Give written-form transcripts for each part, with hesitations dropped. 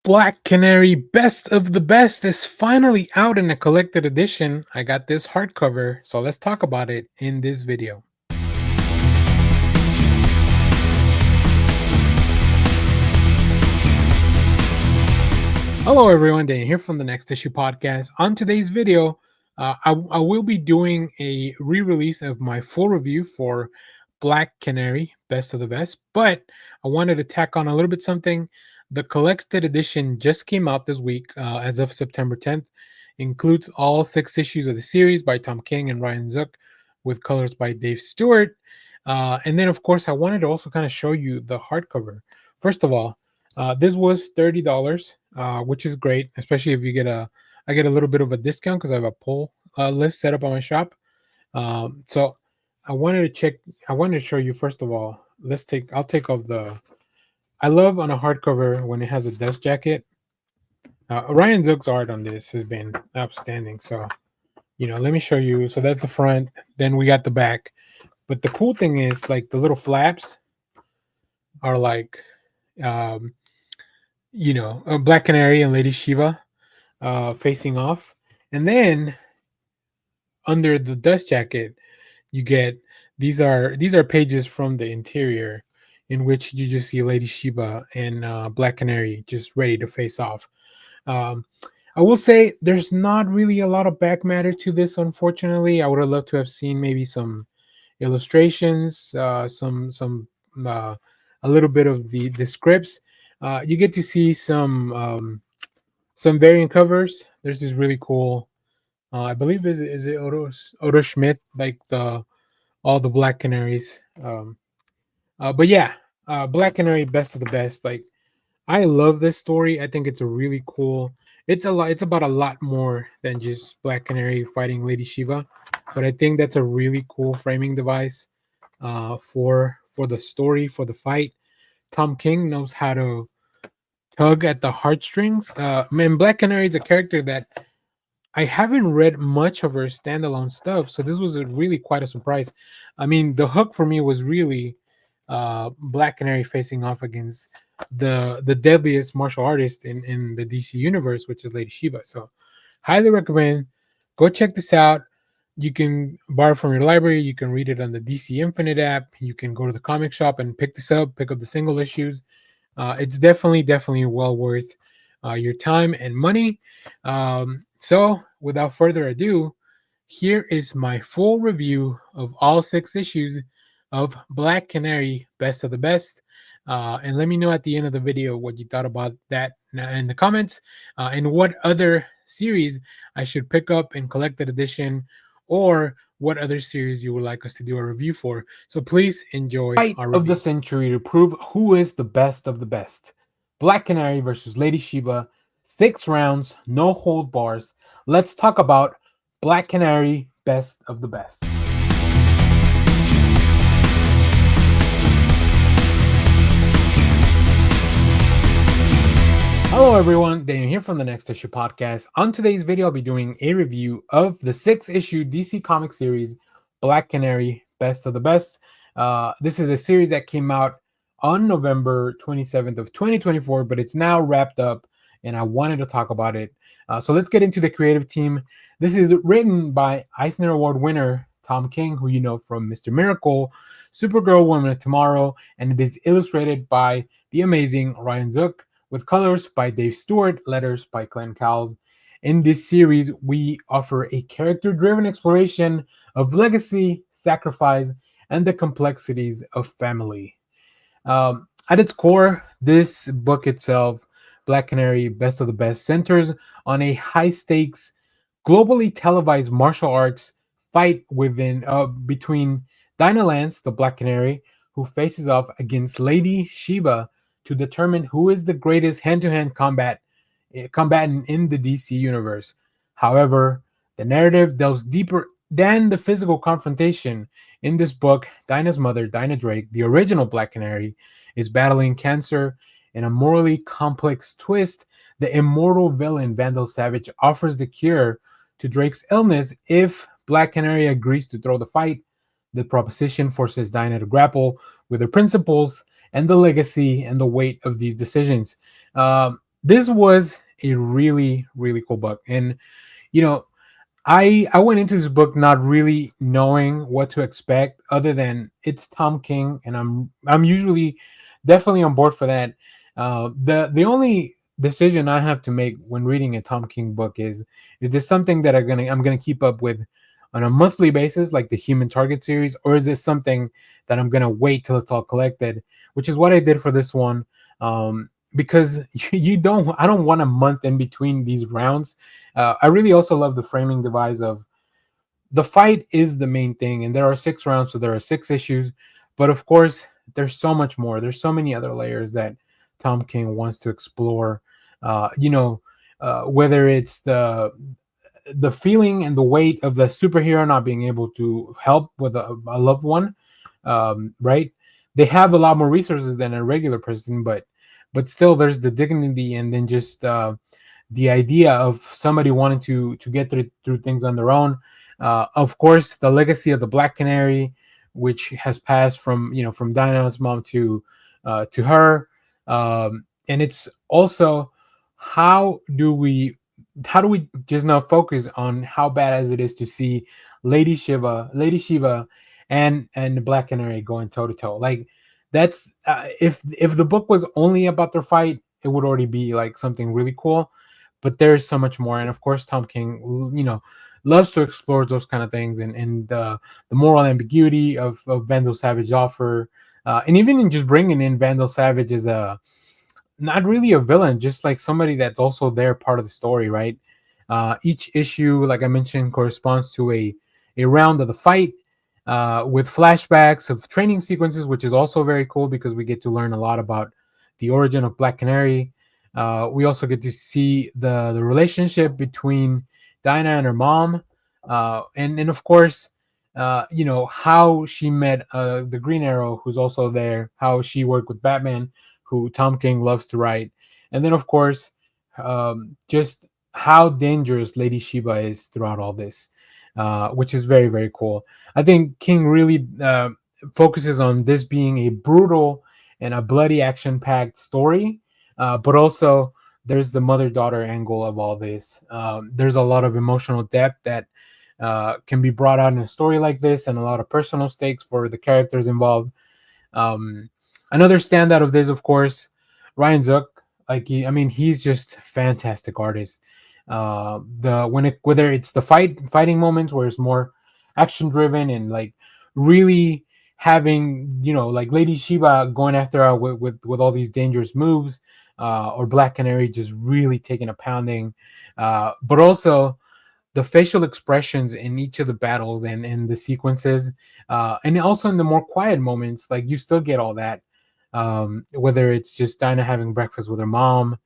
Black Canary Best of the Best is finally out in a collected edition. I got this hardcover, so let's talk about it in this video. Hello, everyone. Dan here from the Next Issue Podcast. On today's video, I will be doing a re release of my full review for Black Canary Best of the Best, but I wanted to tack on a little bit something. The collected edition just came out this week as of September 10th. Includes all 6 issues of the series by Tom King and Ryan Zook with colors by Dave Stewart. And then, of course, I wanted to also kind of show you the hardcover. First of all, this was $30, which is great, especially if you get I get a little bit of a discount because I have a pull list set up on my shop. So I wanted to check. I wanted to show you first of all. I'll take off the. I love on a hardcover when it has a dust jacket. Ryan Zook's art on this has been outstanding. So let me show you. So that's the front. Then we got the back. But the cool thing is, like, the little flaps are like. Black Canary and Lady Shiva facing off. And then under the dust jacket, you get these are pages from the interior in which you just see Lady Shiva and Black Canary just ready to face off. Um, I will say there's not really a lot of back matter to this, unfortunately. I would have loved to have seen maybe some illustrations, uh, a little bit of the scripts. You get to see some variant covers. There's this really cool. I believe is it Odo Schmidt, like the all the Black Canaries. But yeah, Black Canary Best of the Best. Like, I love this story. I think it's a really cool. It's a lot. It's about a lot more than just Black Canary fighting Lady Shiva, but I think that's a really cool framing device for the story, for the fight. Tom King knows how to tug at the heartstrings. Man, Black Canary is a character that I haven't read much of her standalone stuff, so this was really quite a surprise. I mean, the hook for me was really Black Canary facing off against the deadliest martial artist in the DC universe, which is Lady Shiva. So, highly recommend. Go check this out. You can borrow from your library. You can read it on the DC Infinite app. You can go to the comic shop and pick this up. Pick up the single issues. It's definitely well worth your time and money. So, without further ado, here is my full review of all 6 issues of Black Canary Best of the Best. And let me know at the end of the video what you thought about that in the comments, and what other series I should pick up in collected edition, or what other series you would like us to do a review for. So please enjoy Fight our of review. the century to prove who is the best of the best. Black Canary versus Lady Shiva. 6 rounds, no hold bars. Let's talk about Black Canary Best of the Best. Hello everyone, Daniel here from the Next Issue Podcast. On today's video, I'll be doing a review of the 6-issue DC comic series, Black Canary Best of the Best. This is a series that came out on November 27th of 2024, but it's now wrapped up, and I wanted to talk about it. So let's get into the creative team. This is written by Eisner Award winner Tom King, who you know from Mr. Miracle, Supergirl, Woman of Tomorrow, and it is illustrated by the amazing Ryan Zook, with colors by Dave Stewart, letters by Glenn Cowles. In this series, we offer a character-driven exploration of legacy, sacrifice, and the complexities of family. At its core, this book itself, Black Canary Best of the Best, centers on a high-stakes, globally televised martial arts fight between Dinah Lance, the Black Canary, who faces off against Lady Shiva, to determine who is the greatest hand-to-hand combatant in the DC universe. However, the narrative delves deeper than the physical confrontation. In this book, Dinah's mother, Dinah Drake, the original Black Canary, is battling cancer. In a morally complex twist, the immortal villain Vandal Savage offers the cure to Drake's illness if Black Canary agrees to throw the fight. The proposition forces Dinah to grapple with her principles and the legacy and the weight of these decisions. this was a really really cool book. And you know, I went into this book not really knowing what to expect, other than it's Tom King, and I'm usually definitely on board for that. The only decision I have to make when reading a Tom King book is this something that I'm gonna keep up with on a monthly basis, like the Human Target series, or is this something that I'm gonna wait till it's all collected, which is what I did for this one. Because you don't, I don't want a month in between these rounds. I really also love the framing device of the fight is the main thing, and there are 6 rounds, so there are 6 issues. But of course, there's so much more. There's so many other layers that Tom King wants to explore. You know, whether it's the feeling and the weight of the superhero not being able to help with a loved one, right? They have a lot more resources than a regular person, but still, there's the dignity, and then just the idea of somebody wanting to get through things on their own. Of course, the legacy of the Black Canary, which has passed from from Dinah's mom to her, and it's also how do we how do we just now focus on how badass it is to see Lady Shiva, and the Black Canary going toe to toe. Like that's if the book was only about their fight, it would already be like something really cool. But there's so much more, and of course, Tom King, loves to explore those kind of things, and the moral ambiguity of Vandal Savage offer, and even in just bringing in Vandal Savage as a not really a villain, just like somebody that's also there, part of the story, right? Each issue, like I mentioned, corresponds to a round of the fight, with flashbacks of training sequences, which is also very cool because we get to learn a lot about the origin of Black Canary. We also get to see the relationship between Dinah and her mom, and of course, how she met the Green Arrow, who's also there, how she worked with Batman, who Tom King loves to write, and then of course, just how dangerous Lady Shiva is throughout all this, which is very very cool. I think King really focuses on this being a brutal and a bloody action-packed story, but also there's the mother-daughter angle of all this. There's a lot of emotional depth that can be brought out in a story like this, and a lot of personal stakes for the characters involved. um, Another standout of this, of course, Ryan Zook. I mean, he's just fantastic artist. Whether it's the fighting moments where it's more action driven and like really having like Lady Shiva going after her with all these dangerous moves, or Black Canary just really taking a pounding, but also the facial expressions in each of the battles and the sequences, and also in the more quiet moments, like you still get all that. Whether it's just Dinah having breakfast with her mom,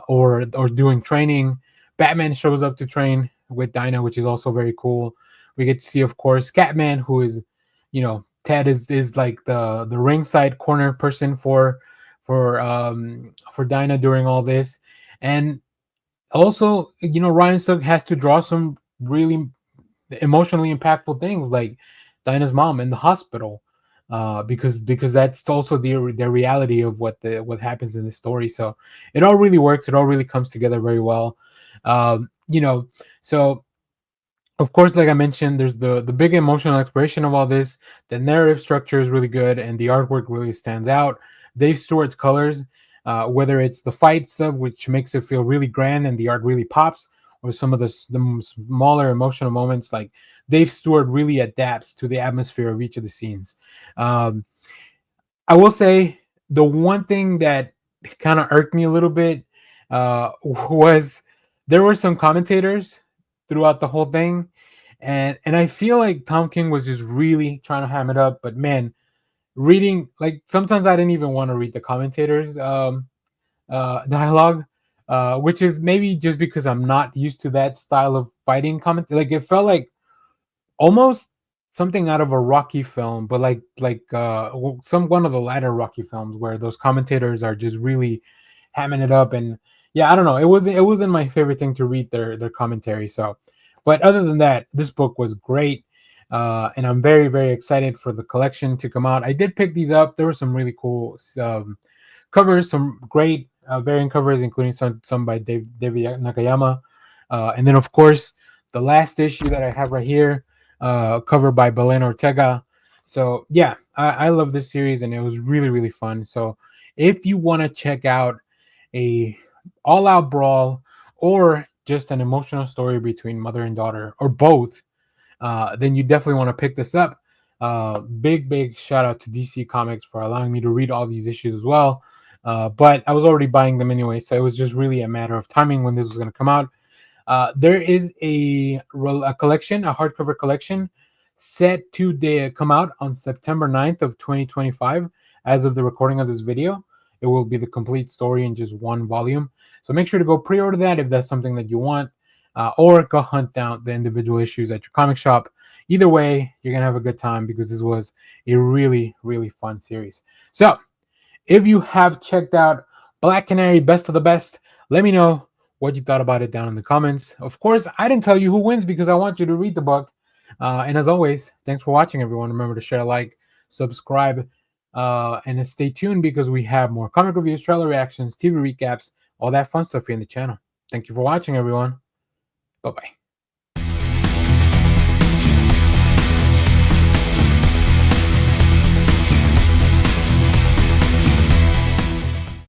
or doing training, Batman shows up to train with Dinah, which is also very cool. We get to see, of course, Catman, who is, Ted is like the ringside corner person for Dinah during all this, and also, Ryan Sugg has to draw some really emotionally impactful things, like Dinah's mom in the hospital, because that's also the reality of what happens in the story. So it all really works. It all really comes together very well. Um, you know, so of course, like I mentioned, there's the big emotional exploration of all this. The narrative structure is really good, and the artwork really stands out. Dave Stewart's colors, whether it's the fight stuff, which makes it feel really grand and the art really pops, or some of the smaller emotional moments, like Dave Stewart really adapts to the atmosphere of each of the scenes. Um, I will say the one thing that kind of irked me a little bit was there were some commentators throughout the whole thing, and I feel like Tom King was just really trying to ham it up. But man, reading, like, sometimes I didn't even want to read the commentators dialogue, which is maybe just because I'm not used to that style of fighting comment. Like it felt like almost something out of a Rocky film, but some one of the latter Rocky films where those commentators are just really hamming it up. And yeah, I don't know, it wasn't my favorite thing to read their commentary. So, but other than that, this book was great. And I'm very very excited for the collection to come out. I did pick these up. There were some really cool covers, some great variant covers, including some by David Nakayama, and then of course the last issue that I have right here, covered by Belen Ortega. So yeah, I love this series, and it was really fun. So if you want to check out a all-out brawl or just an emotional story between mother and daughter, or both, then you definitely want to pick this up. Big shout out to DC Comics for allowing me to read all these issues as well. But I was already buying them anyway, so it was just really a matter of timing when this was going to come out. There is a collection, a hardcover collection, set to come out on September 9th of 2025. As of the recording of this video, it will be the complete story in just one volume. So make sure to go pre-order that if that's something that you want, or go hunt down the individual issues at your comic shop. Either way, you're gonna have a good time because this was a really fun series. So if you have checked out Black Canary Best of the Best, let me know what you thought about it down in the comments. Of course, I didn't tell you who wins because I want you to read the book. And as always, thanks for watching, everyone. Remember to share, like, subscribe, and stay tuned because we have more comic reviews, trailer reactions, TV recaps, all that fun stuff here in the channel. Thank you for watching, everyone. Bye bye.